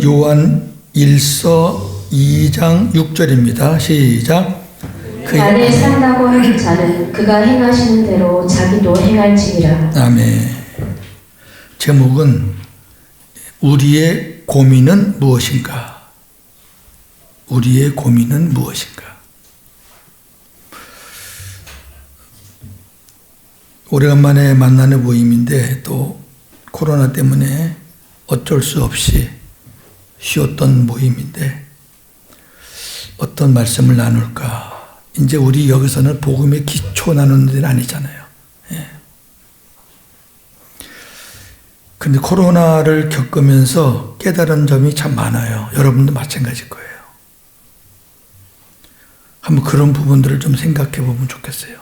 요한 1서 2장 6절입니다. 시작. 나를 산다고 하는 자는 그가 행하시는 대로 자기도 행할지니라. 아멘. 제목은 우리의 고민은 무엇인가? 우리의 고민은 무엇인가? 오래간만에 만나는 모임인데 또 코로나 때문에 어쩔 수 없이 쉬었던 모임인데 어떤 말씀을 나눌까? 이제 우리 여기서는 복음의 기초 나누는 데는 아니잖아요. 예. 근데 코로나를 겪으면서 깨달은 점이 참 많아요. 여러분도 마찬가지일 거예요. 한번 그런 부분들을 좀 생각해 보면 좋겠어요.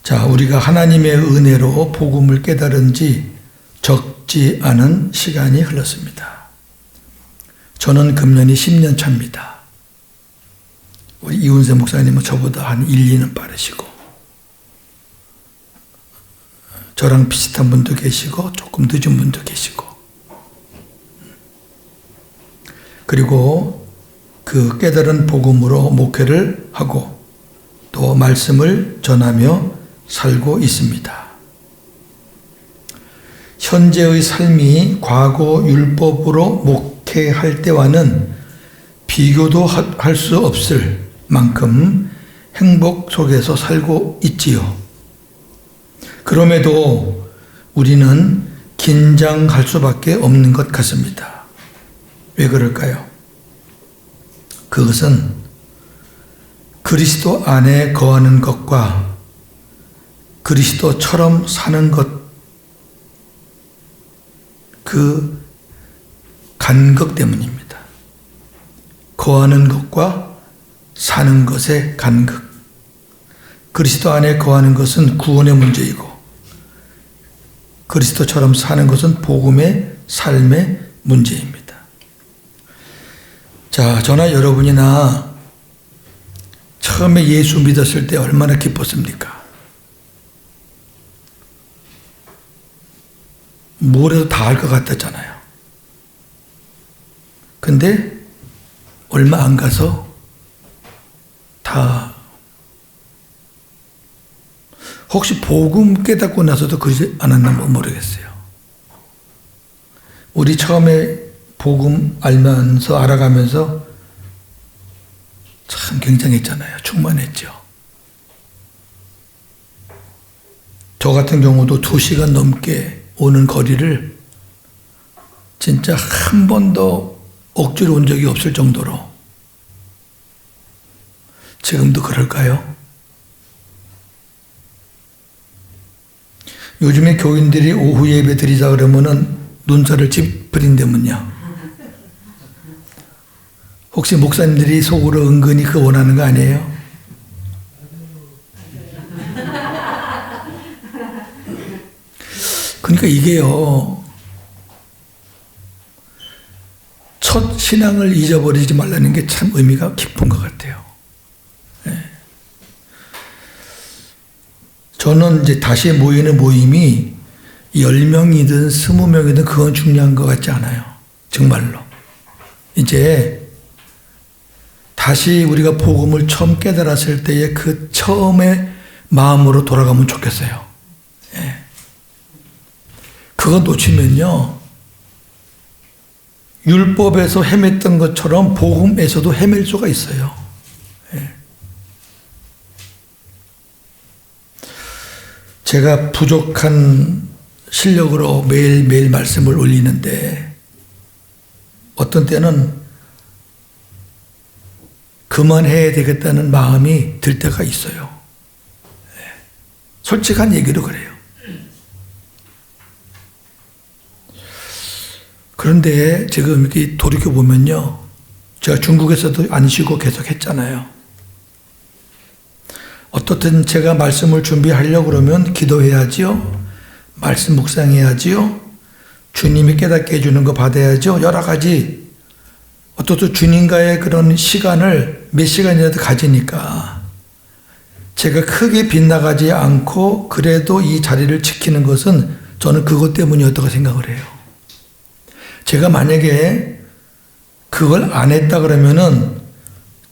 자, 우리가 하나님의 은혜로 복음을 깨달은 지 적지 않은 시간이 흘렀습니다. 저는 금년이 10년 차입니다. 우리 이훈세 목사님은 저보다 한 1, 2년 빠르시고 저랑 비슷한 분도 계시고 조금 늦은 분도 계시고 그리고 그 깨달은 복음으로 목회를 하고 또 말씀을 전하며 살고 있습니다. 현재의 삶이 과거 율법으로 목회할 때와는 비교도 할 수 없을 만큼 행복 속에서 살고 있지요. 그럼에도 우리는 긴장할 수밖에 없는 것 같습니다. 왜 그럴까요? 그것은 그리스도 안에 거하는 것과 그리스도처럼 사는 것, 그 간극 때문입니다. 거하는 것과 사는 것의 간극. 그리스도 안에 거하는 것은 구원의 문제이고 그리스도처럼 사는 것은 복음의 삶의 문제입니다. 자, 저나 여러분이나 처음에 예수 믿었을 때 얼마나 기뻤습니까? 뭘 해도 다 알 것 같았잖아요. 근데 얼마 안 가서 다 혹시 복음 깨닫고 나서도 그러지 않았나 모르겠어요. 우리 처음에 복음 알면서 알아가면서 참 굉장했잖아요. 충만했죠. 저 같은 경우도 2시간 넘게 오는 거리를 진짜 한 번도 억지로 온 적이 없을 정도로. 지금도 그럴까요? 요즘에 교인들이 오후 예배 드리자 그러면은 눈살을 찌푸린다면요. 혹시 목사님들이 속으로 은근히 그거 원하는 거 아니에요? 그러니까 이게요, 첫 신앙을 잊어버리지 말라는 게 참 의미가 깊은 것 같아요. 네. 저는 이제 다시 모이는 모임이 10명이든 20명이든 그건 중요한 것 같지 않아요. 정말로. 이제 다시 우리가 복음을 처음 깨달았을 때의 그 처음의 마음으로 돌아가면 좋겠어요. 네. 그거 놓치면요, 율법에서 헤맸던 것처럼 복음에서도 헤맬 수가 있어요. 예. 제가 부족한 실력으로 매일매일 말씀을 올리는데 어떤 때는 그만해야 되겠다는 마음이 들 때가 있어요. 예. 솔직한 얘기로 그래요. 그런데 지금 이렇게 돌이켜보면요, 제가 중국에서도 안 쉬고 계속 했잖아요. 어떻든 제가 말씀을 준비하려고 그러면 기도해야지요, 말씀 묵상해야지요, 주님이 깨닫게 해주는 거 받아야죠. 여러 가지 어떻든 주님과의 그런 시간을 몇 시간이라도 가지니까 제가 크게 빗나가지 않고 그래도 이 자리를 지키는 것은 저는 그것 때문이었다고 생각을 해요. 제가 만약에 그걸 안 했다 그러면은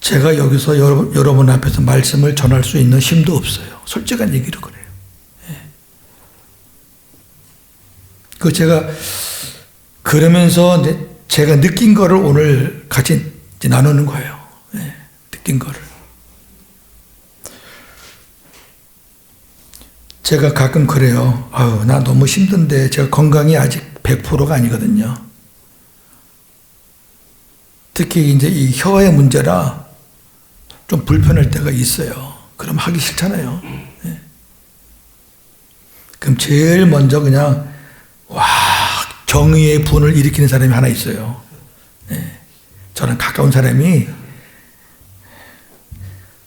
제가 여기서 여러분 앞에서 말씀을 전할 수 있는 힘도 없어요. 솔직한 얘기로 그래요. 그 제가 그러면서 이제 제가 느낀 거를 오늘 같이 이제 나누는 거예요. 느낀 거를. 제가 가끔 그래요. 아유, 나 너무 힘든데 제가 건강이 아직 100%가 아니거든요. 특히 이제 이 혀의 문제라 좀 불편할 때가 있어요. 그럼 하기 싫잖아요. 그럼 제일 먼저 그냥 정의의 분을 일으키는 사람이 하나 있어요. 저는 가까운 사람이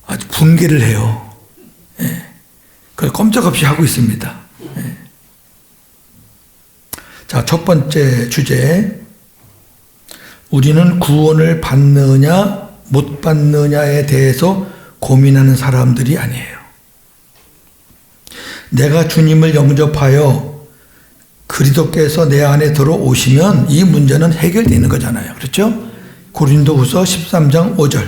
아주 분개를 해요. 그걸 꼼짝없이 하고 있습니다. 자, 첫 번째 주제. 우리는 구원을 받느냐 못 받느냐에 대해서 고민하는 사람들이 아니에요. 내가 주님을 영접하여 그리스도께서 내 안에 들어오시면 이 문제는 해결되는 거잖아요. 그렇죠? 고린도후서 13장 5절.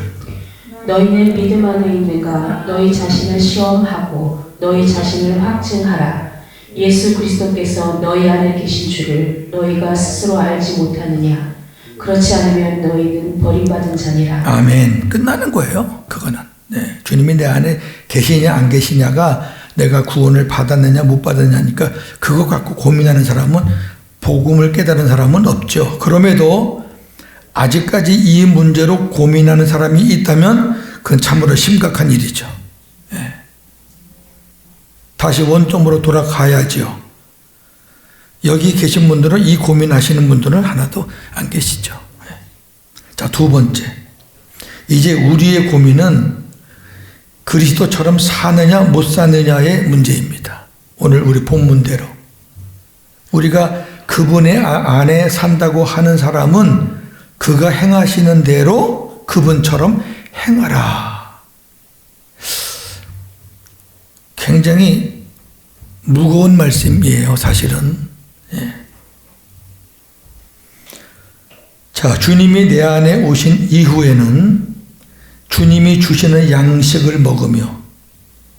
너희는 믿음 안에 있는가? 너희 자신을 시험하고 너희 자신을 확증하라. 예수 그리스도께서 너희 안에 계신 줄을 너희가 스스로 알지 못하느냐? 그렇지 않으면 너희는 버림받은 자니라. 아멘. 끝나는 거예요. 그거는. 주님이 내 안에 계시냐 안 계시냐가 내가 구원을 받았느냐 못 받았느냐니까 그거 갖고 고민하는 사람은, 복음을 깨달은 사람은 없죠. 그럼에도 아직까지 이 문제로 고민하는 사람이 있다면 그건 참으로 심각한 일이죠. 다시 원점으로 돌아가야죠. 여기 계신 분들은, 이 고민하시는 분들은 하나도 안 계시죠. 자, 두 번째. 이제 우리의 고민은 그리스도처럼 사느냐 못 사느냐의 문제입니다. 오늘 우리 본문대로. 우리가 그분의 안에 산다고 하는 사람은 그가 행하시는 대로 그분처럼 행하라. 굉장히 무거운 말씀이에요, 사실은. 자, 주님이 내 안에 오신 이후에는 주님이 주시는 양식을 먹으며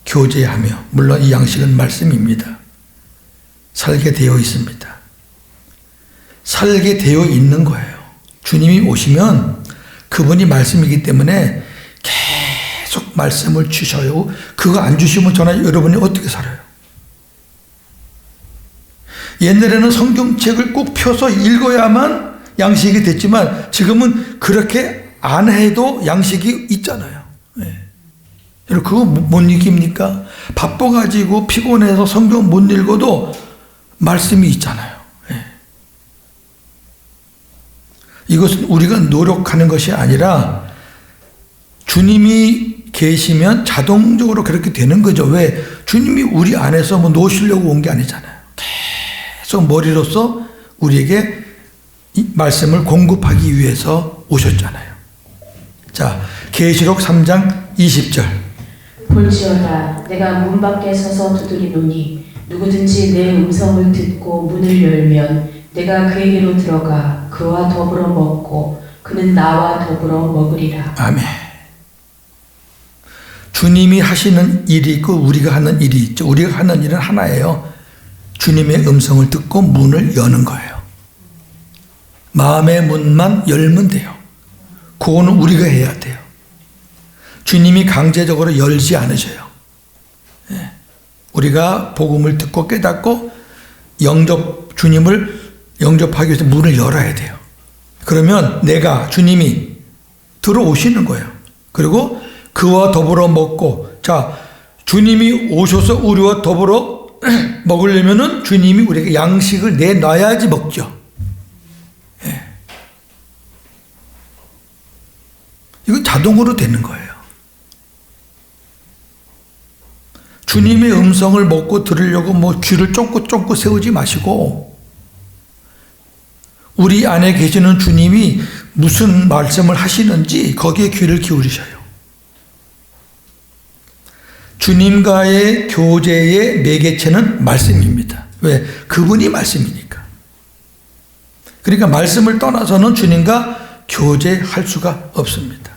교제하며, 물론 이 양식은 말씀입니다. 살게 되어 있습니다. 살게 되어 있는 거예요. 주님이 오시면 그분이 말씀이기 때문에 계속 말씀을 주셔요. 그거 안 주시면 저나 여러분이 어떻게 살아요? 옛날에는 성경책을 꼭 펴서 읽어야만 양식이 됐지만 지금은 그렇게 안 해도 양식이 있잖아요. 여러분 그거 못 읽습니까? 바빠가지고 피곤해서 성경 못 읽어도 말씀이 있잖아요. 이것은 우리가 노력하는 것이 아니라 주님이 계시면 자동적으로 그렇게 되는 거죠. 왜? 주님이 우리 안에서 뭐 놓으시려고 온 게 아니잖아요. 계속 머리로서 우리에게 이 말씀을 공급하기 위해서 오셨잖아요. 자, 계시록 3장 20절. 볼지어다 내가 문 밖에 서서 두드리노니 누구든지 내 음성을 듣고 문을 열면 내가 그에게로 들어가 그와 더불어 먹고 그는 나와 더불어 먹으리라. 아멘. 주님이 하시는 일이 있고 우리가 하는 일이 있죠. 우리가 하는 일은 하나예요. 주님의 음성을 듣고 문을 여는 거예요. 마음의 문만 열면 돼요. 그거는 우리가 해야 돼요. 주님이 강제적으로 열지 않으셔요. 우리가 복음을 듣고 깨닫고 주님을 영접하기 위해서 문을 열어야 돼요. 그러면 주님이 들어오시는 거예요. 그리고 그와 더불어 먹고, 자, 주님이 오셔서 우리와 더불어 먹으려면은 주님이 우리에게 양식을 내놔야지 먹죠. 이건 자동으로 되는 거예요. 주님의 음성을 먹고 들으려고 뭐 귀를 쫑긋쫑긋 세우지 마시고, 우리 안에 계시는 주님이 무슨 말씀을 하시는지 거기에 귀를 기울이셔요. 주님과의 교제의 매개체는 말씀입니다. 왜? 그분이 말씀이니까. 그러니까 말씀을 떠나서는 주님과 교제할 수가 없습니다.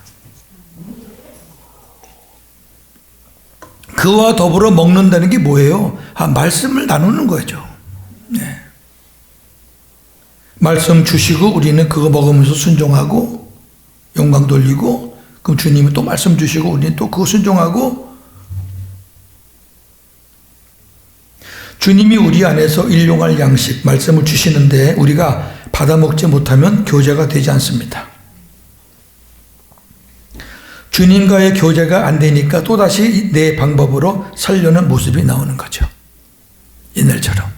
그와 더불어 먹는다는 게 뭐예요? 말씀을 나누는 거죠. 네. 말씀 주시고 우리는 그거 먹으면서 순종하고 영광 돌리고, 그럼 주님은 또 말씀 주시고 우리는 또 그거 순종하고, 주님이 우리 안에서 일용할 양식, 말씀을 주시는데 우리가 받아먹지 못하면 교제가 되지 않습니다. 주님과의 교제가 안 되니까 또다시 내 방법으로 살려는 모습이 나오는 거죠. 옛날처럼.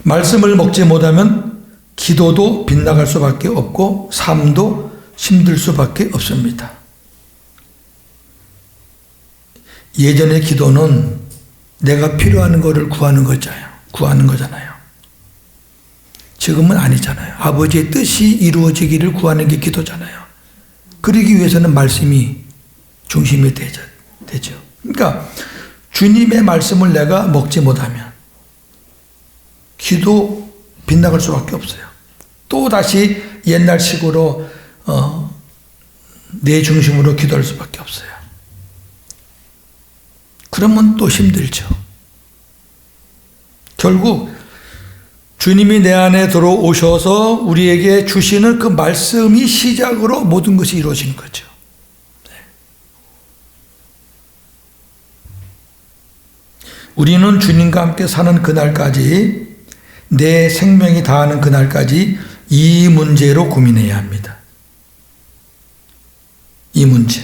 말씀을 먹지 못하면 기도도 빗나갈 수밖에 없고 삶도 힘들 수밖에 없습니다. 예전의 기도는 내가 필요한 것을 구하는 거잖아요. 지금은 아니잖아요. 아버지의 뜻이 이루어지기를 구하는 게 기도잖아요. 그러기 위해서는 말씀이 중심이 되죠. 그러니까 주님의 말씀을 내가 먹지 못하면 기도 빗나갈 수밖에 없어요. 또 다시 옛날식으로 내 중심으로 기도할 수밖에 없어요. 그러면 또 힘들죠. 결국 주님이 내 안에 들어오셔서 우리에게 주시는 그 말씀이 시작으로 모든 것이 이루어지는 거죠. 우리는 주님과 함께 사는 그날까지, 내 생명이 다하는 그날까지 이 문제로 고민해야 합니다. 이 문제.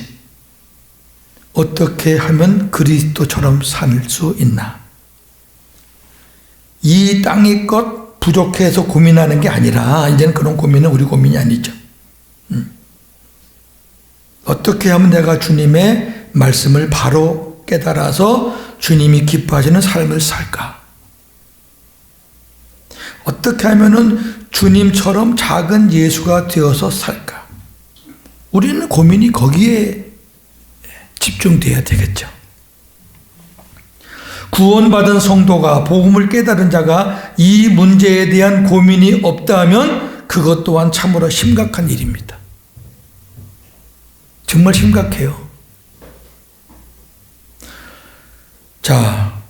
어떻게 하면 그리스도처럼 살 수 있나? 이 땅의 것 부족해서 고민하는 게 아니라, 이제는 그런 고민은 우리 고민이 아니죠. 어떻게 하면 내가 주님의 말씀을 바로 깨달아서 주님이 기뻐하시는 삶을 살까? 어떻게 하면은 주님처럼 작은 예수가 되어서 살까? 우리는 고민이 거기에 집중돼야 되겠죠. 구원받은 성도가, 복음을 깨달은 자가 이 문제에 대한 고민이 없다면 그것 또한 참으로 심각한 일입니다. 정말 심각해요. 자,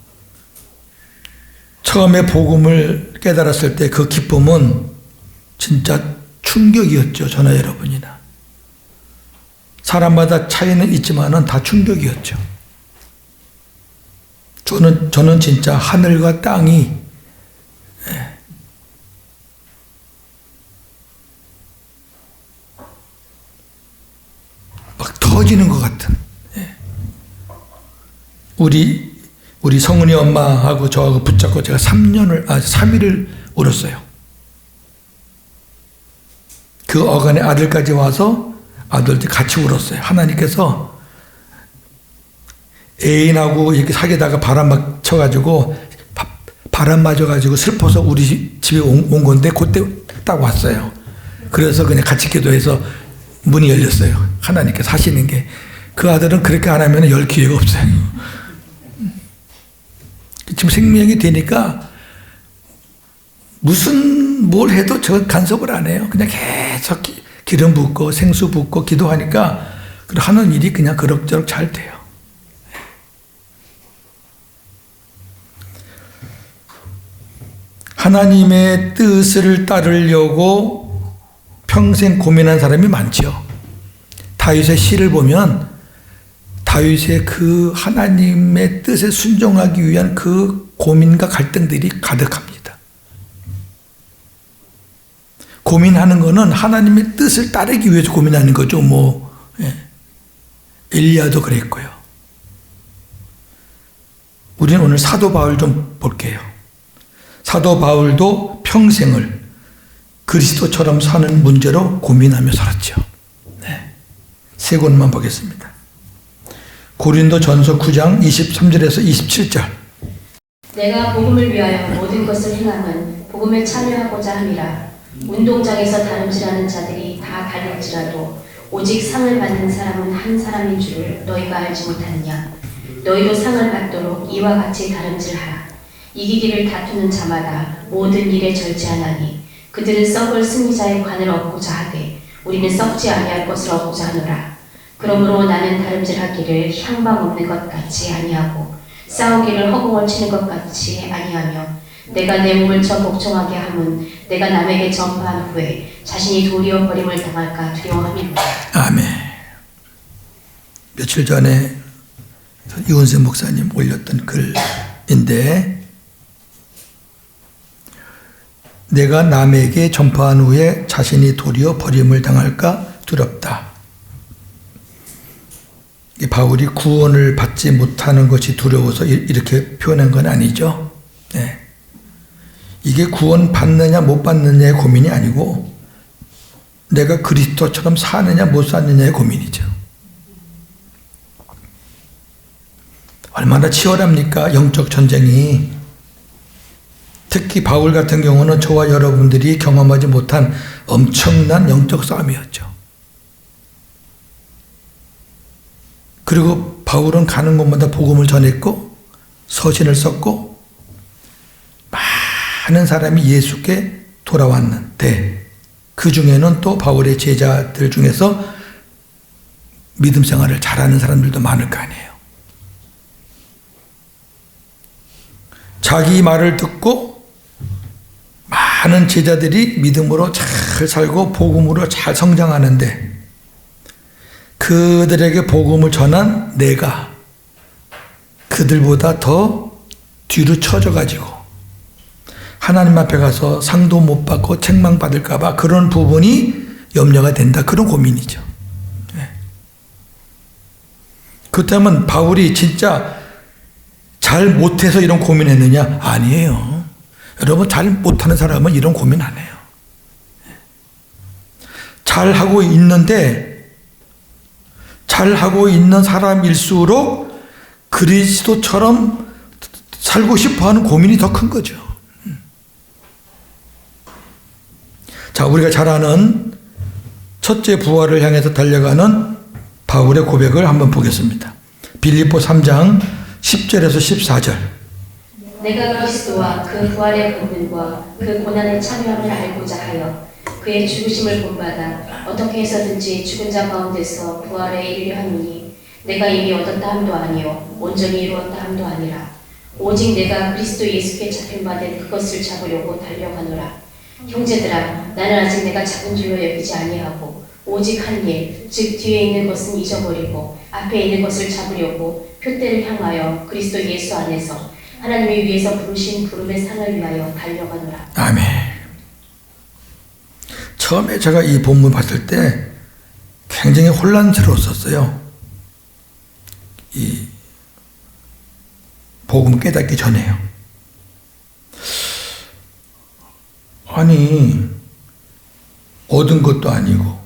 처음에 복음을 깨달았을 때 그 기쁨은 진짜 충격이었죠. 저나 여러분이나. 사람마다 차이는 있지만은 다 충격이었죠. 저는 진짜 하늘과 땅이 막 터지는 것 같은. 우리 성은이 엄마하고 저하고 붙잡고 제가 3일을 울었어요. 그 어간의 아들까지 와서 아들들 같이 울었어요. 하나님께서 애인하고 이렇게 사귀다가 바람 막 쳐가지고 바람 맞아가지고 슬퍼서 우리 집에 온 건데 그때 딱 왔어요. 그래서 그냥 같이 기도해서 문이 열렸어요. 하나님께서 하시는 게. 그 아들은 그렇게 안 하면 열 기회가 없어요. 지금 생명이 되니까 뭘 해도 저 간섭을 안 해요. 그냥 계속 기름 붓고 생수 붓고 기도하니까 하는 일이 그냥 그럭저럭 잘 돼요. 하나님의 뜻을 따르려고 평생 고민한 사람이 많죠. 다윗의 시를 보면 다윗의 그 하나님의 뜻에 순종하기 위한 그 고민과 갈등들이 가득합니다. 고민하는 거는 하나님의 뜻을 따르기 위해서 고민하는 거죠. 엘리야도 그랬고요. 우리는 오늘 사도 바울 좀 볼게요. 사도 바울도 평생을 그리스도처럼 사는 문제로 고민하며 살았죠. 세 권만 보겠습니다. 고린도 전서 9장 23절에서 27절. 내가 복음을 위하여 모든 것을 행함은 복음에 참여하고자 함이라. 운동장에서 다름질하는 자들이 다 달릴지라도 오직 상을 받는 사람은 한 사람인 줄을 너희가 알지 못하느냐. 너희도 상을 받도록 이와 같이 다름질하라. 이기기를 다투는 자마다 모든 일에 절제하나니 그들은 썩을 승리자의 관을 얻고자 하되 우리는 썩지 아니할 것을 얻고자 하노라. 그러므로 나는 다름질하기를 향방 없는 것 같이 아니하고 싸우기를 허공을 치는 것 같이 아니하며 내가 내 몸을 저 복종하게 함은 내가 남에게 전파한 후에 자신이 도리어 버림을 당할까 두려워함이니라. 아멘. 며칠 전에 이원세 목사님 올렸던 글인데, 내가 남에게 전파한 후에 자신이 도리어 버림을 당할까 두렵다. 이 바울이 구원을 받지 못하는 것이 두려워서 이렇게 표현한 건 아니죠. 네. 이게 구원 받느냐 못 받느냐의 고민이 아니고 내가 그리스도처럼 사느냐 못 사느냐의 고민이죠. 얼마나 치열합니까? 영적 전쟁이. 특히 바울 같은 경우는 저와 여러분들이 경험하지 못한 엄청난 영적 싸움이었죠. 그리고 바울은 가는 곳마다 복음을 전했고 서신을 썼고 많은 사람이 예수께 돌아왔는데, 그 중에는 또 바울의 제자들 중에서 믿음 생활을 잘하는 사람들도 많을 거 아니에요. 자기 말을 듣고 많은 제자들이 믿음으로 잘 살고 복음으로 잘 성장하는데, 그들에게 복음을 전한 내가 그들보다 더 뒤로 처져가지고 하나님 앞에 가서 상도 못 받고 책망받을까 봐 그런 부분이 염려가 된다. 그런 고민이죠. 네. 그렇다면 바울이 진짜 잘 못해서 이런 고민했느냐? 아니에요. 여러분, 잘 못하는 사람은 이런 고민 안 해요. 잘하고 있는데, 잘하고 있는 사람일수록 그리스도처럼 살고 싶어하는 고민이 더 큰 거죠. 자, 우리가 잘 아는 첫째 부활을 향해서 달려가는 바울의 고백을 한번 보겠습니다. 빌립보 3장 10절에서 14절. 내가 그리스도와 그 부활의 본능과 그 고난의 참여함을 알고자 하여 그의 죽으심을 본받아 어떻게 해서든지 죽은 자 가운데서 부활에 이르려 하노니 내가 이미 얻었다 함도 아니요 온전히 이루었다 함도 아니라 오직 내가 그리스도 예수께 잡힌 바 된 그것을 잡으려고 달려가노라. 형제들아, 나는 아직 내가 잡은 줄로 여기지 아니하고 오직 한 일, 즉 뒤에 있는 것은 잊어버리고 앞에 있는 것을 잡으려고 표대를 향하여 그리스도 예수 안에서 하나님이 위에서 부르신 부름의 상을 위하여 달려가노라. 아멘. 처음에 제가 이 본문 봤을 때 굉장히 혼란스러웠었어요. 이 복음 깨닫기 전에요. 아니, 얻은 것도 아니고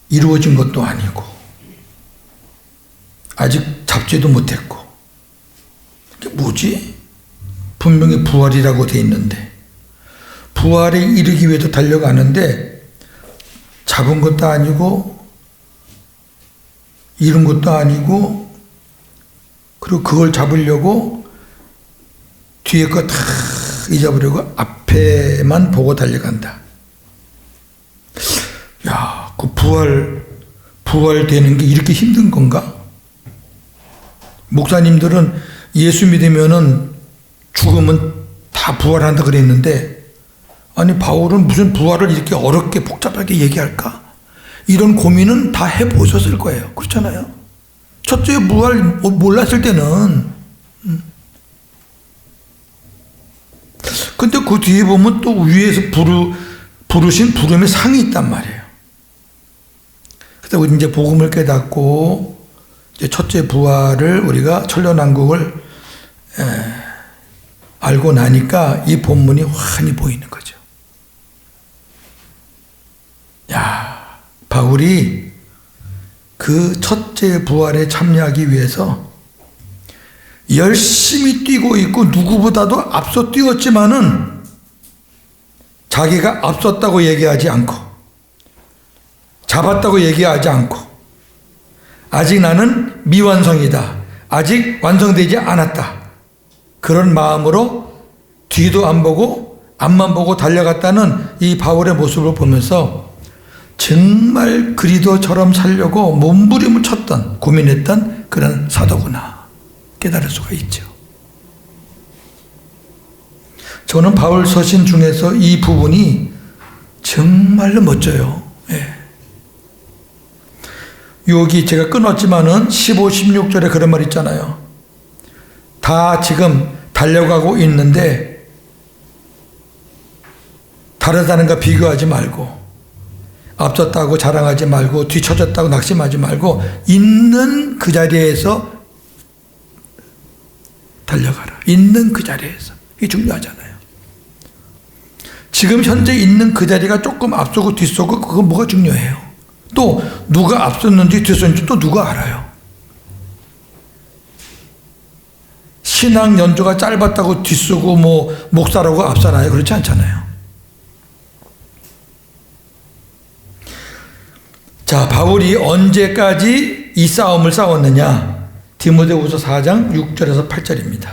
이루어진 것도 아니고 아직 잡지도 못했고 이게 뭐지? 분명히 부활이라고 돼 있는데 부활에 이르기 위해서 달려가는데 잡은 것도 아니고 이룬 것도 아니고, 그리고 그걸 잡으려고 뒤에 거 다 잊어버리고 앞에만 보고 달려간다. 야, 그 부활되는 게 이렇게 힘든 건가? 목사님들은 예수 믿으면은 죽으면 다 부활한다 그랬는데, 아니 바울은 무슨 부활을 이렇게 어렵게 복잡하게 얘기할까? 이런 고민은 다 해보셨을 거예요. 그렇잖아요. 첫째 부활 몰랐을 때는. 근데 그 뒤에 보면 또 위에서 부르신 부름의 상이 있단 말이에요. 그래서 이제 복음을 깨닫고 이제 첫째 부활을 우리가 천년왕국을 알고 나니까 이 본문이 환히 보이는 거죠. 야, 바울이 그 첫째 부활에 참여하기 위해서 열심히 뛰고 있고 누구보다도 앞서 뛰었지만은 자기가 앞섰다고 얘기하지 않고 잡았다고 얘기하지 않고 아직 나는 미완성이다, 아직 완성되지 않았다. 그런 마음으로 뒤도 안 보고 앞만 보고 달려갔다는 이 바울의 모습을 보면서 정말 그리스도처럼 살려고 몸부림을 쳤던, 고민했던 그런 사도구나 깨달을 수가 있죠. 저는 바울 서신 중에서 이 부분이 정말로 멋져요. 예. 여기 제가 끊었지만은 15, 16절에 그런 말 있잖아요. 다 지금 달려가고 있는데 다르다는 거 비교하지 말고, 앞섰다고 자랑하지 말고, 뒤처졌다고 낙심하지 말고, 있는 그 자리에서 달려가라. 있는 그 자리에서. 이게 중요하잖아요. 지금 현재 있는 그 자리가 조금 앞서고 뒤서고 그건 뭐가 중요해요. 또 누가 앞섰는지 뒤섰는지 또 누가 알아요. 신앙 연조가 짧았다고 뒤서고 뭐 목사라고 앞서나요? 그렇지 않잖아요. 자, 바울이 언제까지 이 싸움을 싸웠느냐? 디모데후서 4장 6절에서 8절입니다.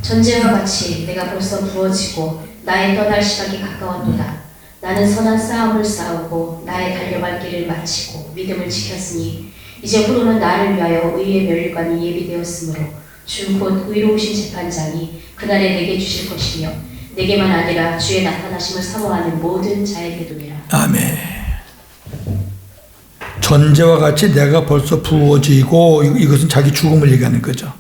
전쟁과 같이 내가 벌써 부어지고 나의 떠날 시각이 가까웠도다. 나는 선한 싸움을 싸우고 나의 달려갈 길을 마치고 믿음을 지켰으니 이제 후로는 나를 위하여 의의 멸관이 예비되었으므로 주 곧 의로우신 재판장이 그날에 내게 주실 것이며 내게만 아니라 주의 나타나심을 사모하는 모든 자에게도니라. 아멘. 전제와 같이 내가 벌써 부어지고, 이것은 자기 죽음을 얘기하는 거죠.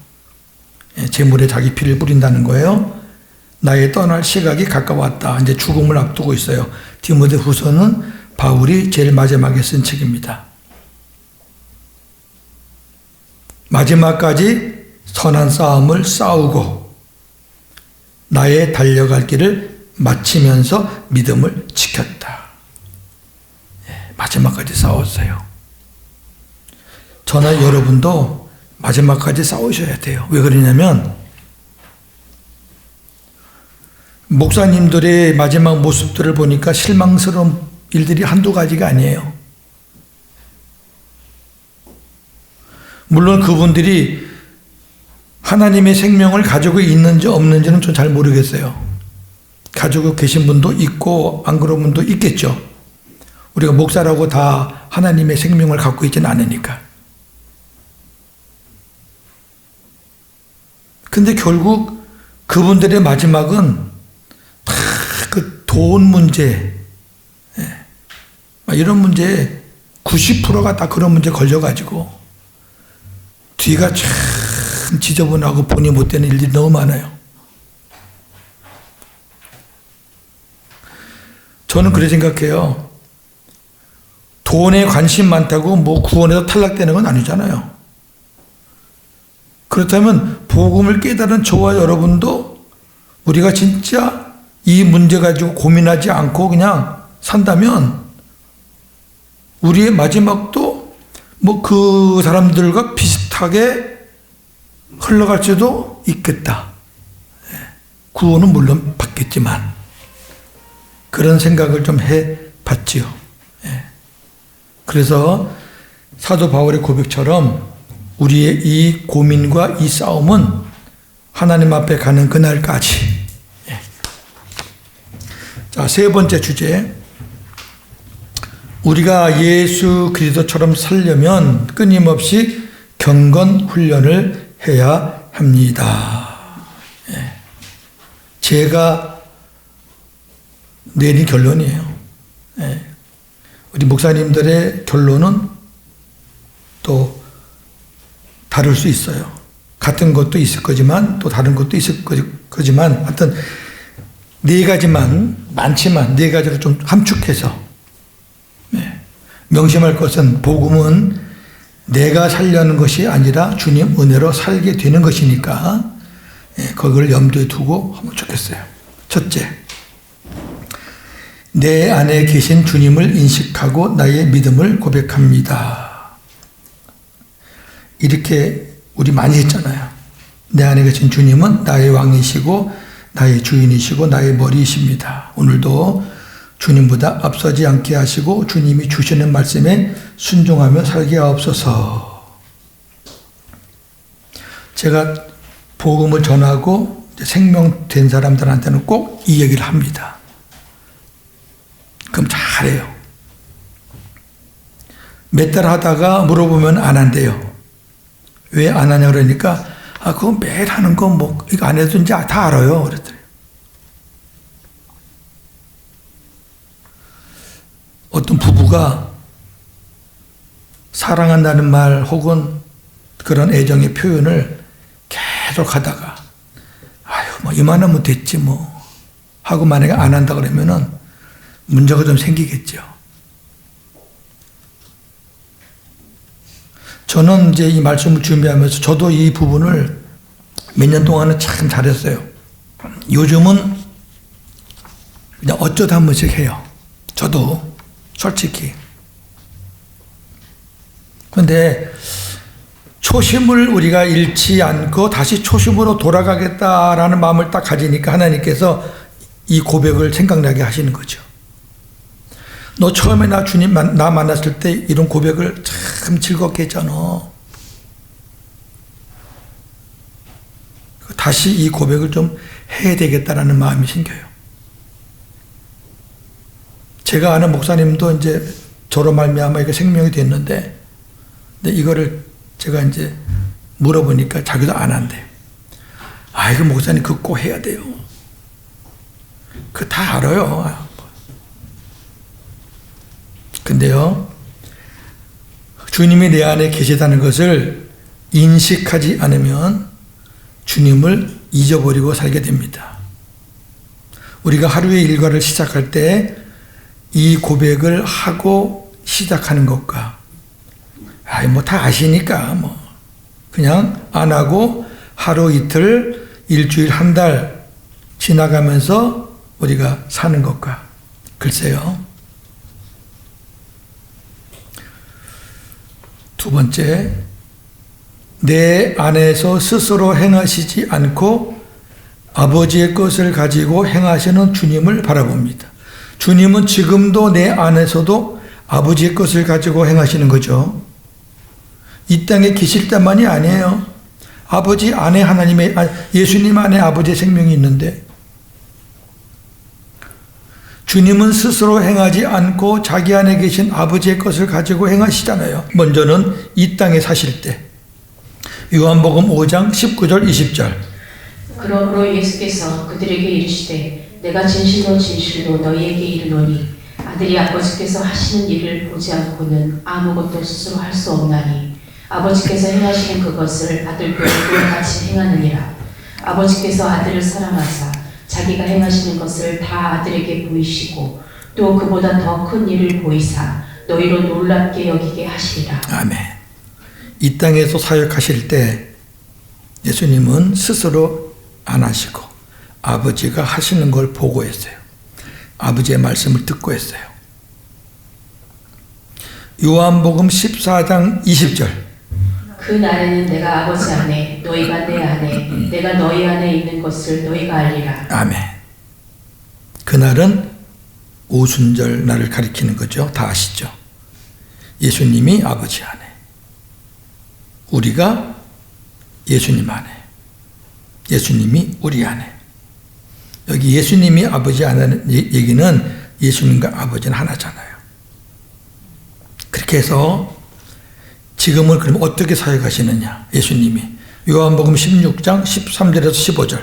제물에 자기 피를 뿌린다는 거예요. 나의 떠날 시각이 가까웠다. 이제 죽음을 앞두고 있어요. 디모데후서는 바울이 제일 마지막에 쓴 책입니다. 마지막까지 선한 싸움을 싸우고 나의 달려갈 길을 마치면서 믿음을 지켰다. 마지막까지 싸웠어요. 저나 여러분도 마지막까지 싸우셔야 돼요. 왜 그러냐면 목사님들의 마지막 모습들을 보니까 실망스러운 일들이 한두 가지가 아니에요. 물론 그분들이 하나님의 생명을 가지고 있는지 없는지는 좀 잘 모르겠어요. 가지고 계신 분도 있고 안 그런 분도 있겠죠. 우리가 목사라고 다 하나님의 생명을 갖고 있지는 않으니까. 근데 결국 그분들의 마지막은 다 그 돈 문제, 이런 문제에 90%가 다 그런 문제 걸려가지고 뒤가 참 지저분하고 본이 못 되는 일들이 너무 많아요. 저는 그렇게 생각해요. 돈에 관심 많다고 뭐 구원에서 탈락되는 건 아니잖아요. 그렇다면 복음을 깨달은 저와 여러분도 우리가 진짜 이 문제 가지고 고민하지 않고 그냥 산다면 우리의 마지막도 뭐 그 사람들과 비슷하게 흘러갈 수도 있겠다. 구원은 물론 받겠지만 그런 생각을 좀 해봤지요. 그래서 사도 바울의 고백처럼 우리의 이 고민과 이 싸움은 하나님 앞에 가는 그날까지. 자, 세 번째 주제. 우리가 예수 그리스도처럼 살려면 끊임없이 경건 훈련을 해야 합니다. 제가 내린 결론이에요. 우리 목사님들의 결론은 또 다를 수 있어요. 같은 것도 있을 거지만 또 다른 것도 있을 거지만 하여튼 네 가지만, 많지만 네 가지로 좀 함축해서 명심할 것은 복음은 내가 살려는 것이 아니라 주님 은혜로 살게 되는 것이니까 그걸 염두에 두고 하면 좋겠어요. 첫째, 내 안에 계신 주님을 인식하고 나의 믿음을 고백합니다. 이렇게 우리 많이 했잖아요. 내 안에 계신 주님은 나의 왕이시고 나의 주인이시고 나의 머리이십니다. 오늘도 주님보다 앞서지 않게 하시고 주님이 주시는 말씀에 순종하며 살게 하옵소서. 제가 복음을 전하고 생명된 사람들한테는 꼭 이 얘기를 합니다. 그럼 잘해요. 몇 달 하다가 물어보면 안 한대요. 왜 안 하냐 그러니까 그거 매일 하는 거 뭐 이거 안 해도 이제 다 알아요. 그랬더니 어떤 부부가 사랑한다는 말 혹은 그런 애정의 표현을 계속 하다가 뭐 이만하면 됐지 뭐 하고 만약에 안 한다 그러면은 문제가 좀 생기겠죠. 저는 이제 이 말씀을 준비하면서 저도 이 부분을 몇 년 동안은 참 잘했어요. 요즘은 그냥 어쩌다 한 번씩 해요. 저도 솔직히. 그런데 초심을 우리가 잃지 않고 다시 초심으로 돌아가겠다라는 마음을 딱 가지니까 하나님께서 이 고백을 생각나게 하시는 거죠. 너 처음에 나 주님 나 만났을 때 이런 고백을 참 즐겁게 했잖아. 다시 이 고백을 좀 해야 되겠다라는 마음이 생겨요. 제가 아는 목사님도 이제 저로 말미암아 이게 생명이 됐는데, 근데 이거를 제가 이제 물어보니까 자기도 안 한대요. 이거 목사님 그거 꼭 해야 돼요. 그거 다 알아요. 근데요, 주님이 내 안에 계시다는 것을 인식하지 않으면 주님을 잊어버리고 살게 됩니다. 우리가 하루의 일과를 시작할 때 이 고백을 하고 시작하는 것과 뭐 다 아시니까 뭐 그냥 안 하고 하루 이틀 일주일 한 달 지나가면서 우리가 사는 것과 글쎄요. 두 번째, 내 안에서 스스로 행하시지 않고 아버지의 것을 가지고 행하시는 주님을 바라봅니다. 주님은 지금도 내 안에서도 아버지의 것을 가지고 행하시는 거죠. 이 땅에 계실 때만이 아니에요. 아버지 안에 예수님 안에 아버지의 생명이 있는데 주님은 스스로 행하지 않고 자기 안에 계신 아버지의 것을 가지고 행하시잖아요. 먼저는 이 땅에 사실 때 요한복음 5장 19절 20절 그러므로 예수께서 그들에게 이르시되 내가 진실로 진실로 너희에게 이르노니 아들이 아버지께서 하시는 일을 보지 않고는 아무것도 스스로 할 수 없나니 아버지께서 행하시는 그것을 아들도 그와 같이 행하느니라. 아버지께서 아들을 사랑하사 자기가 행하시는 것을 다 아들에게 보이시고 또 그보다 더 큰 일을 보이사 너희로 놀랍게 여기게 하시리라. 아멘. 이 땅에서 사역하실 때 예수님은 스스로 안 하시고 아버지가 하시는 걸 보고 했어요. 아버지의 말씀을 듣고 했어요. 요한복음 14장 20절 그 날에는 내가 아버지 안에 너희가 내 안에 내가 너희 안에 있는 것을 너희가 알리라. 아멘. 그날은 오순절 날을 가리키는 거죠. 다 아시죠? 예수님이 아버지 안에, 우리가 예수님 안에, 예수님이 우리 안에. 여기 예수님이 아버지 안에 얘기는 예수님과 아버지는 하나잖아요. 그렇게 해서 지금은 그럼 어떻게 사역하시느냐? 예수님이 요한복음 16장 13절에서 15절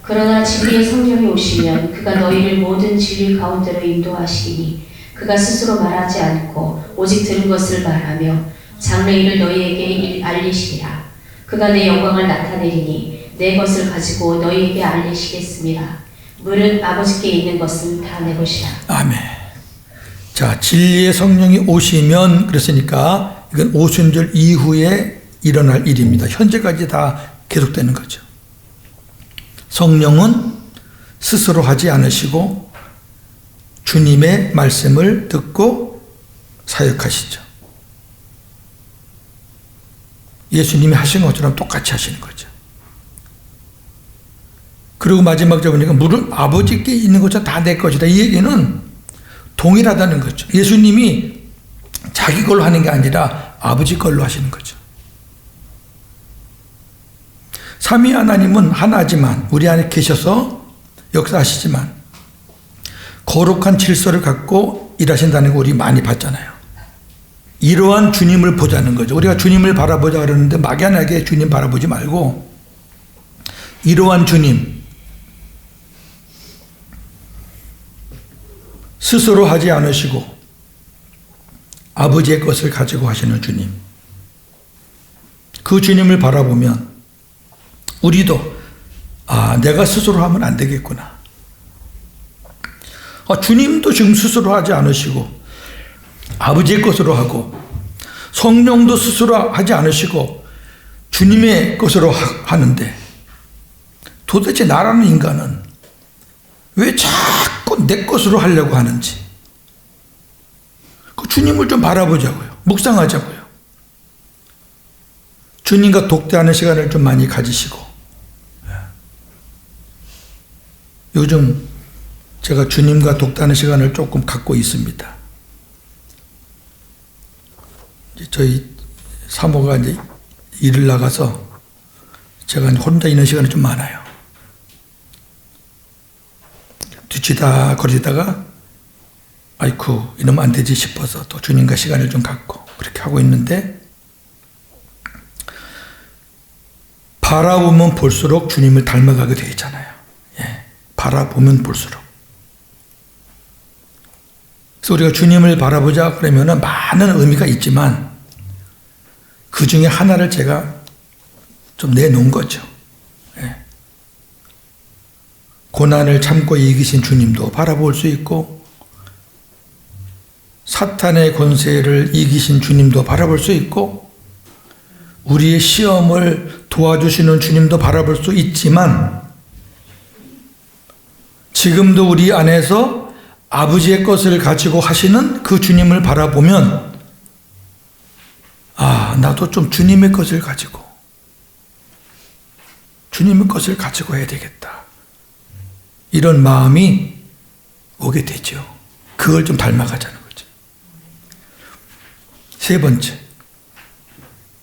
그러나 진리의 성령이 오시면 그가 너희를 모든 진리 가운데로 인도하시리니 그가 스스로 말하지 않고 오직 들은 것을 말하며 장래일을 너희에게 알리시리라. 그가 내 영광을 나타내리니 내 것을 가지고 너희에게 알리시겠습니다. 물은 아버지께 있는 것은 다 내 것이라. 아멘. 자, 진리의 성령이 오시면 그랬으니까 이건 오순절 이후에 일어날 일입니다. 현재까지 다 계속되는 거죠. 성령은 스스로 하지 않으시고 주님의 말씀을 듣고 사역하시죠. 예수님이 하신 것처럼 똑같이 하시는 거죠. 그리고 마지막 절 보니까 물은 아버지께 있는 것처럼 다 내 것이다. 이 얘기는 동일하다는 거죠. 예수님이 자기 걸로 하는 게 아니라 아버지 걸로 하시는 거죠. 삼위 하나님은 하나지만 우리 안에 계셔서 역사하시지만 거룩한 질서를 갖고 일하신다는 거 우리 많이 봤잖아요. 이러한 주님을 보자는 거죠. 우리가 주님을 바라보자 그러는데 막연하게 주님 바라보지 말고 이러한 주님, 스스로 하지 않으시고 아버지의 것을 가지고 하시는 주님, 그 주님을 바라보면 우리도 내가 스스로 하면 안 되겠구나. 주님도 지금 스스로 하지 않으시고 아버지의 것으로 하고 성령도 스스로 하지 않으시고 주님의 것으로 하는데 도대체 나라는 인간은 왜 자꾸 내 것으로 하려고 하는지 그 주님을 좀 바라보자고요. 묵상하자고요. 주님과 독대하는 시간을 좀 많이 가지시고 요즘 제가 주님과 독대하는 시간을 조금 갖고 있습니다. 저희 사모가 이제 일을 나가서 제가 혼자 있는 시간이 좀 많아요. 뒤치다 거리다가 아이쿠 이러면 안 되지 싶어서 또 주님과 시간을 좀 갖고 그렇게 하고 있는데 바라보면 볼수록 주님을 닮아가게 되어 있잖아요. 바라보면 볼수록. 그래서 우리가 주님을 바라보자 그러면 많은 의미가 있지만 그 중에 하나를 제가 좀 내놓은 거죠. 고난을 참고 이기신 주님도 바라볼 수 있고 사탄의 권세를 이기신 주님도 바라볼 수 있고 우리의 시험을 도와주시는 주님도 바라볼 수 있지만 지금도 우리 안에서 아버지의 것을 가지고 하시는 그 주님을 바라보면 나도 좀 주님의 것을 가지고 해야 되겠다. 이런 마음이 오게 되죠. 그걸 좀 닮아가자는 거죠. 세 번째,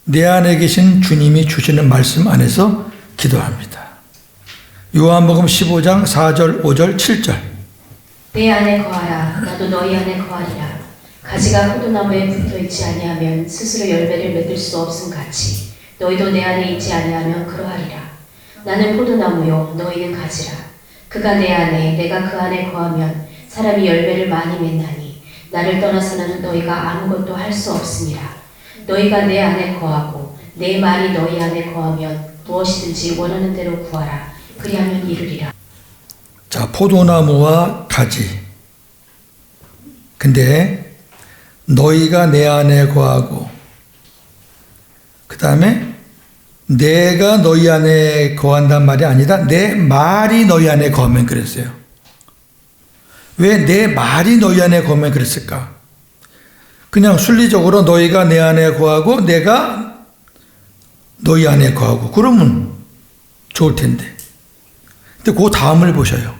내 안에 계신 주님이 주시는 말씀 안에서 기도합니다. 요한복음 15장 4절, 5절, 7절. 내 안에 거하라. 나도 너희 안에 거하리라. 가지가 포도나무에 붙어있지 아니하면 스스로 열매를 맺을 수 없음 같이 너희도 내 안에 있지 아니하면 그러하리라. 나는 포도나무요 너희는 가지라. 그가 내 안에 내가 그 안에 거하면 사람이 열매를 많이 맺나니 나를 떠나서는 너희가 아무것도 할 수 없습니다. 너희가 내 안에 거하고 내 말이 너희 안에 거하면 무엇이든지 원하는 대로 구하라. 그리하면 이루리라. 자, 포도나무와 가지. 근데 너희가 내 안에 거하고 그 다음에 내가 너희 안에 거한단 말이 아니라 내 말이 너희 안에 거하면 그랬어요. 왜 내 말이 너희 안에 거하면 그랬을까? 그냥 순리적으로 너희가 내 안에 거하고 내가 너희 안에 거하고 그러면 좋을 텐데. 근데 그 다음을 보셔요.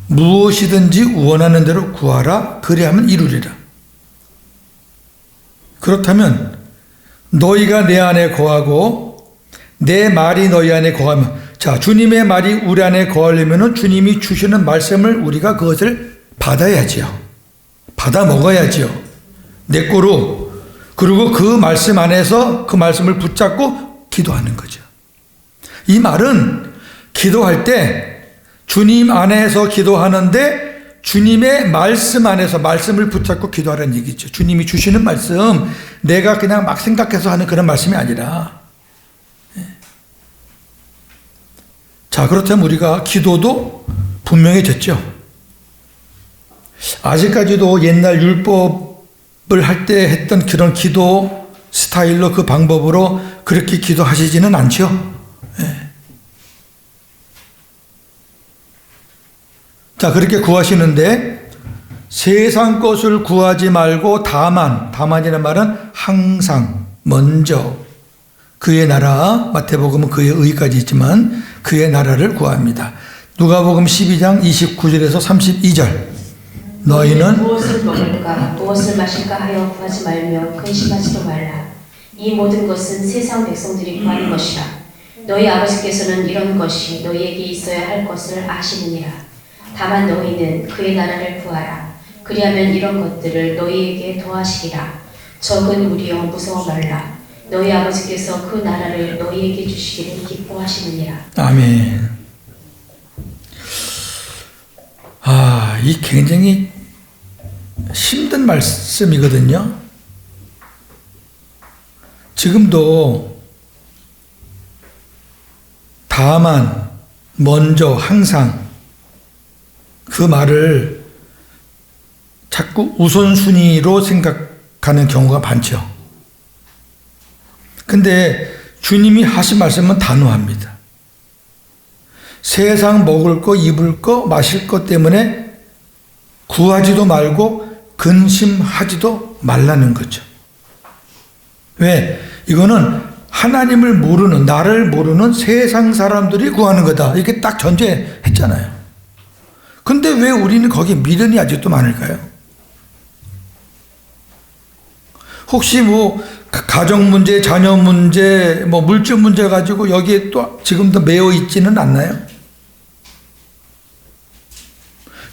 무엇이든지 원하는 대로 구하라. 그리하면 이루리라. 그렇다면 너희가 내 안에 거하고 내 말이 너희 안에 거하면 자, 주님의 말이 우리 안에 거하려면 주님이 주시는 말씀을 우리가 그것을 받아야지요. 받아 먹어야지요. 내 거로. 그리고 그 말씀 안에서 그 말씀을 붙잡고 기도하는 거죠. 이 말은 기도할 때 주님 안에서 기도하는데 주님의 말씀 안에서 말씀을 붙잡고 기도하라는 얘기죠. 주님이 주시는 말씀, 내가 그냥 막 생각해서 하는 그런 말씀이 아니라. 자, 그렇다면 우리가 기도도 분명해졌죠. 아직까지도 옛날 율법을 할 때 했던 그런 기도 스타일로 그 방법으로 그렇게 기도하시지는 않죠. 자, 그렇게 구하시는데 세상 것을 구하지 말고 다만이라는 말은 항상 먼저 그의 나라, 마태복음은 그의 의까지 있지만 그의 나라를 구합니다. 누가복음 12장 29절에서 32절. 너희는 무엇을 먹을까 무엇을 마실까 하여 구하지 말며 근심하지도 말라. 이 모든 것은 세상 백성들이 구하는 것이라. 너희 아버지께서는 이런 것이 너희에게 있어야 할 것을 아시느니라. 다만 너희는 그의 나라를 구하라. 그리하면 이런 것들을 너희에게 더하시리라. 적은 우리여 무서워 말라. 너희 아버지께서 그 나라를 너희에게 주시기를 기뻐하시느니라. 아멘. 이 굉장히 힘든 말씀이거든요. 지금도 다만, 먼저, 항상 그 말을 자꾸 우선순위로 생각하는 경우가 많죠. 근데 주님이 하신 말씀은 단호합니다. 세상 먹을 거, 입을 거, 마실 것 때문에 구하지도 말고 근심하지도 말라는 거죠. 왜? 이거는 하나님을 모르는, 나를 모르는 세상 사람들이 구하는 거다. 이렇게 딱 전제했잖아요. 근데 왜 우리는 거기에 미련이 아직도 많을까요? 혹시 가정 문제, 자녀 문제, 물질 문제 가지고 여기에 또 지금도 매여 있지는 않나요?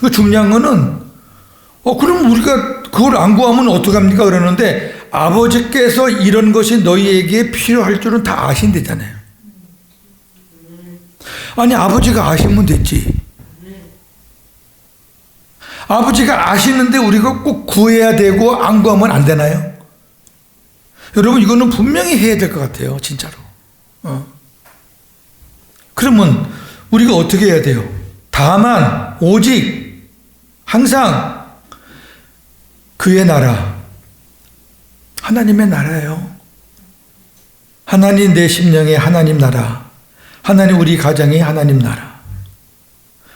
그 중요한 거는, 그럼 우리가 그걸 안 구하면 어떡합니까? 그러는데, 아버지께서 이런 것이 너희에게 필요할 줄은 다 아신대잖아요. 아니, 아버지가 아시면 됐지. 아버지가 아시는데 우리가 꼭 구해야 되고 안 구하면 안 되나요? 여러분, 이거는 분명히 해야 될 것 같아요. 진짜로. 그러면 우리가 어떻게 해야 돼요? 다만, 오직, 항상 그의 나라, 하나님의 나라예요. 하나님 내 심령의 하나님 나라, 하나님 우리 가정의 하나님 나라,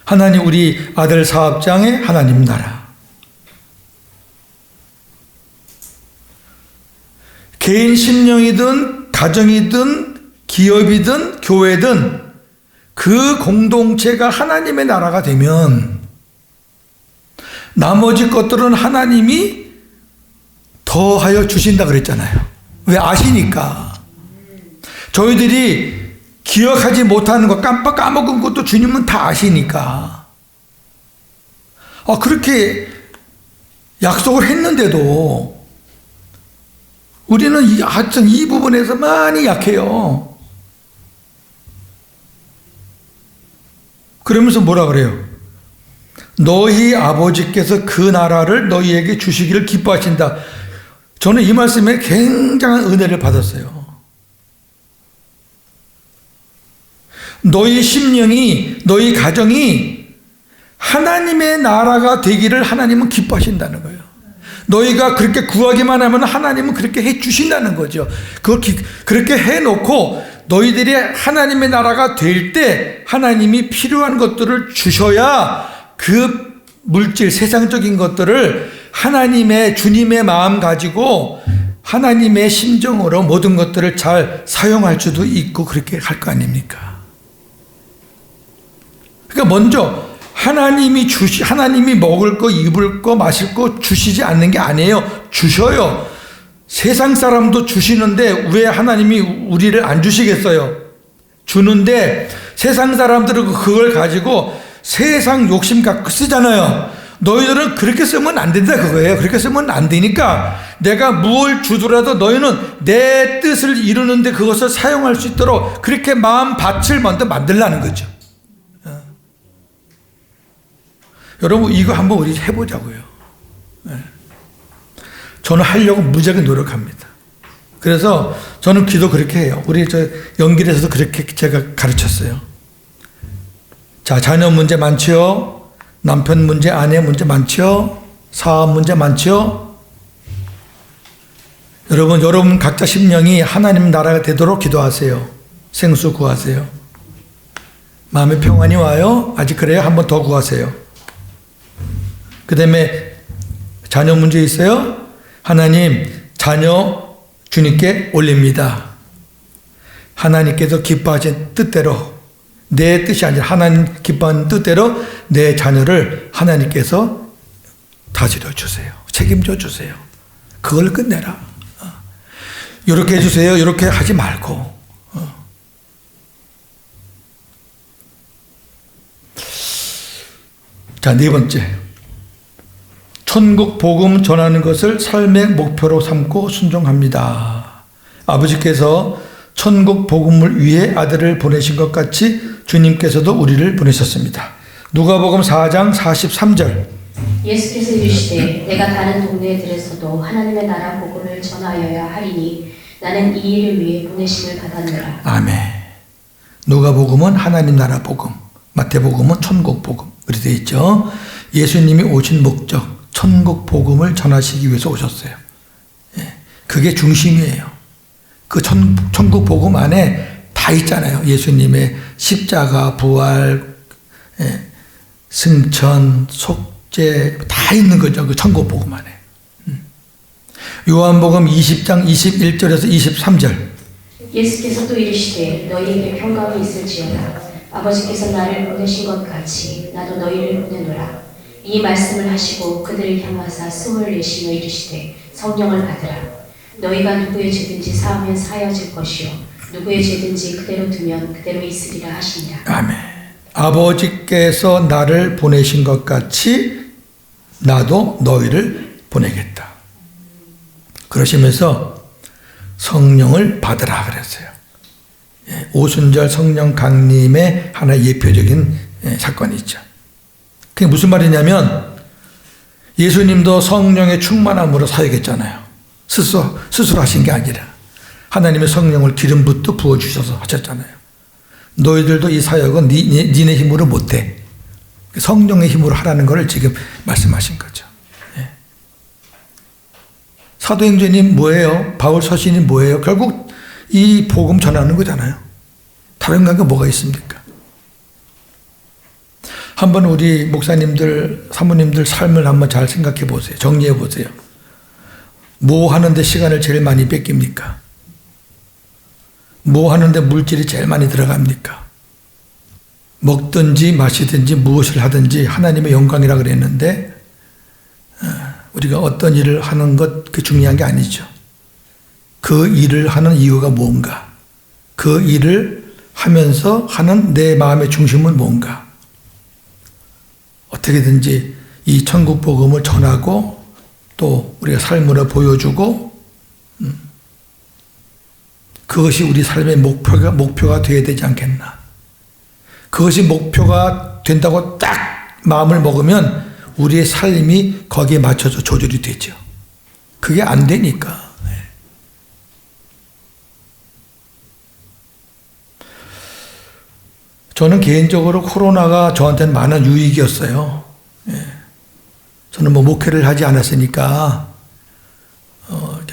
하나님 우리 아들 사업장의 하나님 나라. 개인 심령이든 가정이든 기업이든 교회든 그 공동체가 하나님의 나라가 되면 나머지 것들은 하나님이 더하여 주신다 그랬잖아요. 왜? 아시니까. 저희들이 기억하지 못하는 것, 까먹은 것도 주님은 다 아시니까. 그렇게 약속을 했는데도 우리는 하여튼 이 부분에서 많이 약해요. 그러면서 뭐라 그래요? 너희 아버지께서 그 나라를 너희에게 주시기를 기뻐하신다. 저는 이 말씀에 굉장한 은혜를 받았어요. 너희 심령이, 너희 가정이 하나님의 나라가 되기를 하나님은 기뻐하신다는 거예요. 너희가 그렇게 구하기만 하면 하나님은 그렇게 해 주신다는 거죠. 그렇게 해놓고 너희들이 하나님의 나라가 될 때 하나님이 필요한 것들을 주셔야 그 물질, 세상적인 것들을 하나님의, 주님의 마음 가지고 하나님의 심정으로 모든 것들을 잘 사용할 수도 있고 그렇게 할 거 아닙니까? 그러니까 먼저 하나님이 먹을 거, 입을 거, 마실 거 주시지 않는 게 아니에요. 주셔요. 세상 사람도 주시는데 왜 하나님이 우리를 안 주시겠어요? 주는데 세상 사람들은 그걸 가지고 세상 욕심 갖고 쓰잖아요. 너희들은 그렇게 쓰면 안 된다 그거예요. 그렇게 쓰면 안 되니까 내가 무엇을 주더라도 너희는 내 뜻을 이루는데 그것을 사용할 수 있도록 그렇게 마음밭을 먼저 만들라는 거죠. 여러분, 이거 한번 우리 해보자고요. 저는 하려고 무지하게 노력합니다. 그래서 저는 기도 그렇게 해요. 우리 연길에서도 그렇게 제가 가르쳤어요. 자, 자녀 문제 많죠? 남편 문제, 아내 문제 많죠? 사업 문제 많죠? 여러분 각자 심령이 하나님 나라가 되도록 기도하세요. 생수 구하세요. 마음의 평안이 와요? 아직 그래요? 한 번 더 구하세요. 그 다음에 자녀 문제 있어요? 하나님, 자녀 주님께 올립니다. 하나님께서 기뻐하신 뜻대로, 내 뜻이 아니라 하나님 기뻐하는 뜻대로 내 자녀를 하나님께서 다스려 주세요. 책임져 주세요. 그걸 끝내라. 이렇게 해주세요. 이렇게 하지 말고. 자, 네 번째. 천국 복음 전하는 것을 삶의 목표로 삼고 순종합니다. 아버지께서 천국 복음을 위해 아들을 보내신 것 같이 주님께서도 우리를 보내셨습니다. 누가복음 4장 43절. 예수께서 이르시되 내가 다른 동네들에서도 하나님의 나라 복음을 전하여야 하리니 나는 이 일을 위해 보내심을 받았노라. 아멘. 누가복음은 하나님 나라 복음, 마태복음은 천국 복음 그렇게 되어 있죠. 예수님이 오신 목적, 천국 복음을 전하시기 위해서 오셨어요. 예, 그게 중심이에요. 그 천국 복음 안에 다 있잖아요. 예수님의 십자가, 부활, 예, 승천, 속죄 다 있는 거죠. 그 천국 복음 안에. 요한복음 20장 21절에서 23절. 예수께서 또 이르시되 너희에게 평강이 있을지어다. 아버지께서 나를 보내신 것 같이 나도 너희를 보내노라. 이 말씀을 하시고 그들을 향하사 숨을 내쉬며 이르시되 성령을 받으라. 너희가 누구의 죄든지 사하면 사여질 것이요 누구의 죄든지 그대로 두면 그대로 있으리라 하시니라. 아멘. 아버지께서 나를 보내신 것 같이 나도 너희를 보내겠다. 그러시면서 성령을 받으라 그랬어요. 오순절 성령 강림의 하나의 예표적인 사건이 있죠. 그게 무슨 말이냐면 예수님도 성령의 충만함으로 사역했잖아요. 스스로 하신 게 아니라 하나님의 성령을 기름 붓듯 부어주셔서 하셨잖아요. 너희들도 이 사역은 니네 힘으로 못해. 성령의 힘으로 하라는 것을 지금 말씀하신 거죠. 사도행전이 뭐예요? 바울 서신이 뭐예요? 결국 이 복음 전하는 거잖아요. 다른 관계가 뭐가 있습니까? 한번 우리 목사님들, 사모님들 삶을 한번 잘 생각해 보세요. 정리해 보세요. 뭐 하는데 시간을 제일 많이 뺏깁니까? 뭐 하는데 물질이 제일 많이 들어갑니까? 먹든지 마시든지 무엇을 하든지 하나님의 영광이라 그랬는데 우리가 어떤 일을 하는 것 그 중요한 게 아니죠. 그 일을 하는 이유가 뭔가? 그 일을 하면서 하는 내 마음의 중심은 뭔가? 어떻게든지 이 천국 복음을 전하고 또 우리가 삶으로 보여주고 그것이 우리 삶의 목표가 되어야 되지 않겠나. 그것이 목표가 된다고 딱 마음을 먹으면 우리의 삶이 거기에 맞춰서 조절이 되죠. 그게 안 되니까. 저는 개인적으로 코로나가 저한테는 많은 유익이었어요. 저는 뭐 목회를 하지 않았으니까,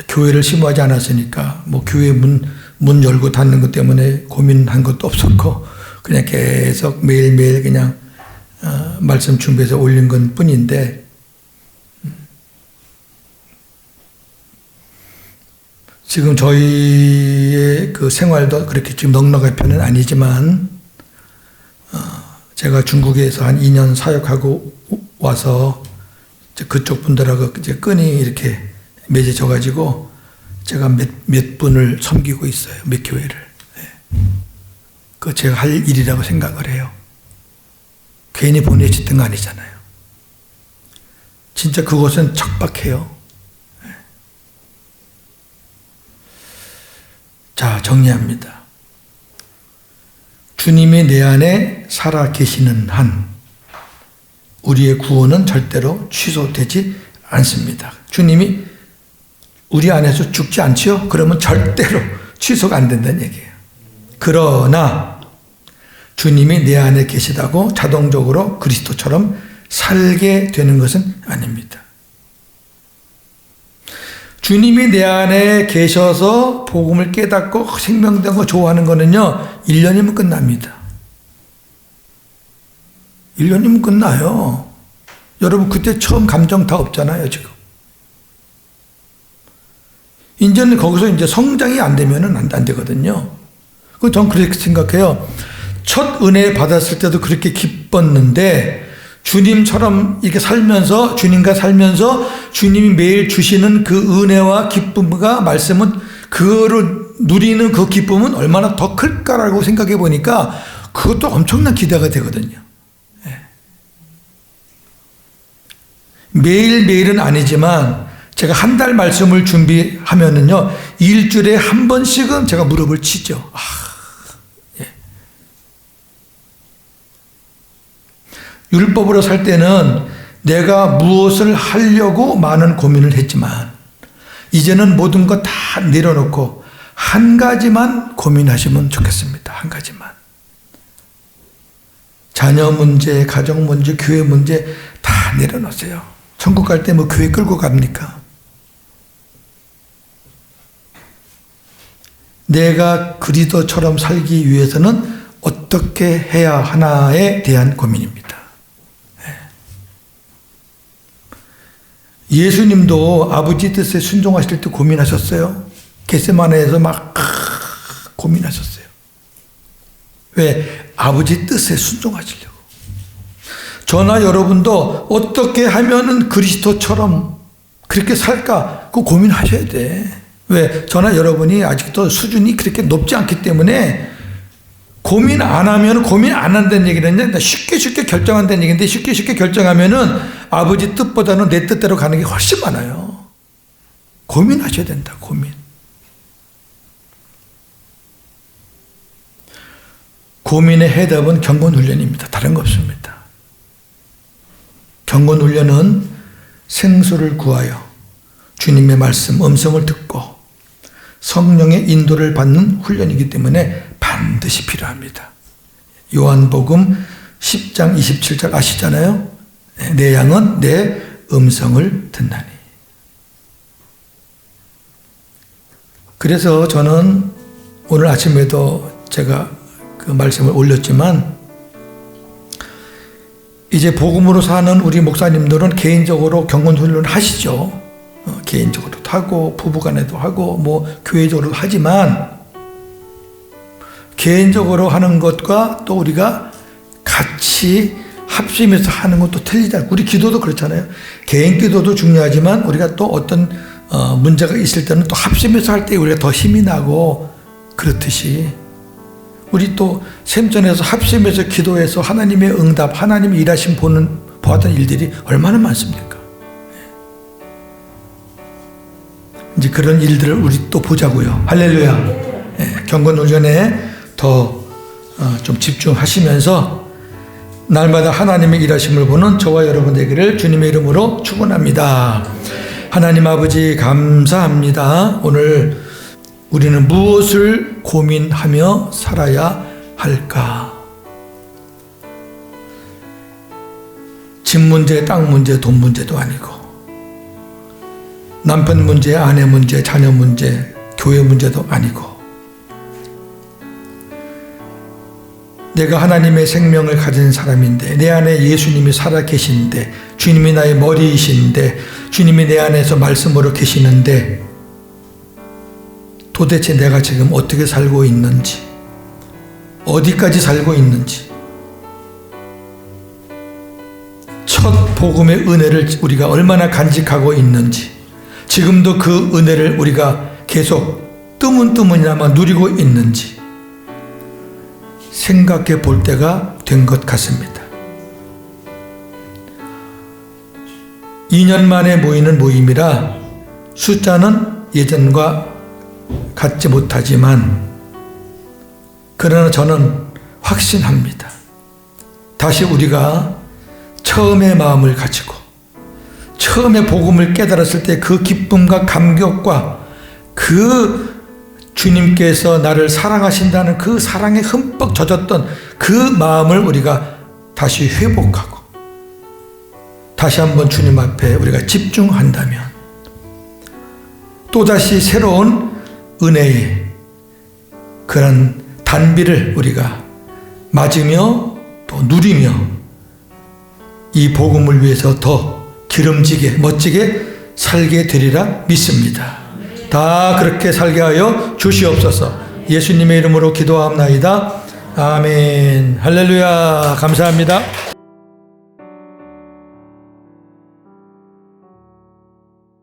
교회를 심호하지 않았으니까, 뭐 교회 문 열고 닫는 것 때문에 고민한 것도 없었고, 그냥 계속 매일매일 그냥 말씀 준비해서 올린 것 뿐인데, 지금 저희의 그 생활도 그렇게 지금 넉넉한 편은 아니지만, 제가 중국에서 한 2년 사역하고 와서 그쪽 분들하고 이제 끈이 이렇게 맺어져가지고 제가 몇 분을 섬기고 있어요. 몇 교회를. 그 제가 할 일이라고 생각을 해요. 괜히 보내졌던 거 아니잖아요. 진짜 그곳은 척박해요. 자, 정리합니다. 주님이 내 안에 살아 계시는 한 우리의 구원은 절대로 취소되지 않습니다. 주님이 우리 안에서 죽지 않지요? 그러면 절대로 취소가 안 된다는 얘기예요. 그러나 주님이 내 안에 계시다고 자동적으로 그리스도처럼 살게 되는 것은 아닙니다. 주님이 내 안에 계셔서 복음을 깨닫고 생명된 거 좋아하는 거는요, 1년이면 끝납니다. 1년이면 끝나요. 여러분 그때 처음 감정 다 없잖아요, 지금. 이제는 거기서 이제 성장이 안 되면은 안 되거든요. 전 그렇게 생각해요. 첫 은혜 받았을 때도 그렇게 기뻤는데 주님처럼 이렇게 살면서 주님과 살면서 주님이 매일 주시는 그 은혜와 기쁨과 말씀은 그거를 누리는 그 기쁨은 얼마나 더 클까라고 생각해 보니까 그것도 엄청난 기대가 되거든요. 매일매일은 아니지만 제가 한 달 말씀을 준비하면은요, 일주일에 한 번씩은 제가 무릎을 치죠. 예. 율법으로 살 때는 내가 무엇을 하려고 많은 고민을 했지만 이제는 모든 것 다 내려놓고 한 가지만 고민하시면 좋겠습니다. 한 가지만. 자녀 문제, 가정 문제, 교회 문제 다 내려놓으세요. 천국 갈 때 뭐 교회 끌고 갑니까? 내가 그리스도처럼 살기 위해서는 어떻게 해야 하나에 대한 고민입니다. 예수님도 아버지 뜻에 순종하실 때 고민하셨어요. 겟세마네에서 막 고민하셨어요. 왜? 아버지 뜻에 순종하시려고. 저나 여러분도 어떻게 하면은 그리스도처럼 그렇게 살까? 그 고민하셔야 돼. 왜? 저나 여러분이 아직도 수준이 그렇게 높지 않기 때문에 고민 안 하면 고민 안 한다는 얘기는 쉽게 결정한다는 얘기인데 쉽게 결정하면은 아버지 뜻보다는 내 뜻대로 가는 게 훨씬 많아요. 고민하셔야 된다. 고민. 고민의 해답은 경건훈련입니다. 다른 거 없습니다. 경건훈련은 생수를 구하여 주님의 말씀, 음성을 듣고 성령의 인도를 받는 훈련이기 때문에 반드시 필요합니다. 요한복음 10장 27절 아시잖아요? 내 양은 내 음성을 듣나니. 그래서 저는 오늘 아침에도 제가 그 말씀을 올렸지만 이제 복음으로 사는 우리 목사님들은 개인적으로 경건훈련을 하시죠. 개인적으로도 하고 부부간에도 하고 뭐 교회적으로도 하지만 개인적으로 하는 것과 또 우리가 같이 합심해서 하는 것도 틀리다. 우리 기도도 그렇잖아요. 개인 기도도 중요하지만 우리가 또 어떤 문제가 있을 때는 또 합심해서 할 때 우리가 더 힘이 나고 그렇듯이 우리 또 샘전에서 합심해서 기도해서 하나님의 응답, 하나님의 일하심 보았던 일들이 얼마나 많습니까? 이제 그런 일들을 우리 또 보자고요. 할렐루야. 경건훈련에 더 좀 집중하시면서 날마다 하나님의 일하심을 보는 저와 여러분 되기를 주님의 이름으로 축원합니다. 하나님 아버지 감사합니다. 오늘 우리는 무엇을 고민하며 살아야 할까? 집 문제, 땅 문제, 돈 문제도 아니고 남편 문제, 아내 문제, 자녀 문제, 교회 문제도 아니고 내가 하나님의 생명을 가진 사람인데 내 안에 예수님이 살아 계신데 주님이 나의 머리이신데 주님이 내 안에서 말씀으로 계시는데 도대체 내가 지금 어떻게 살고 있는지 어디까지 살고 있는지 첫 복음의 은혜를 우리가 얼마나 간직하고 있는지 지금도 그 은혜를 우리가 계속 뜨문뜨문이나마 누리고 있는지 생각해 볼 때가 된 것 같습니다. 2년 만에 모이는 모임이라 숫자는 예전과 같지 못하지만 그러나 저는 확신합니다. 다시 우리가 처음의 마음을 가지고 처음에 복음을 깨달았을 때 그 기쁨과 감격과 그 주님께서 나를 사랑하신다는 그 사랑에 흠뻑 젖었던 그 마음을 우리가 다시 회복하고 다시 한번 주님 앞에 우리가 집중한다면 또다시 새로운 은혜의 그런 단비를 우리가 맞으며 또 누리며 이 복음을 위해서 더 기름지게 멋지게 살게 되리라 믿습니다. 다 그렇게 살게 하여 주시옵소서. 예수님의 이름으로 기도하옵나이다. 아멘. 할렐루야. 감사합니다.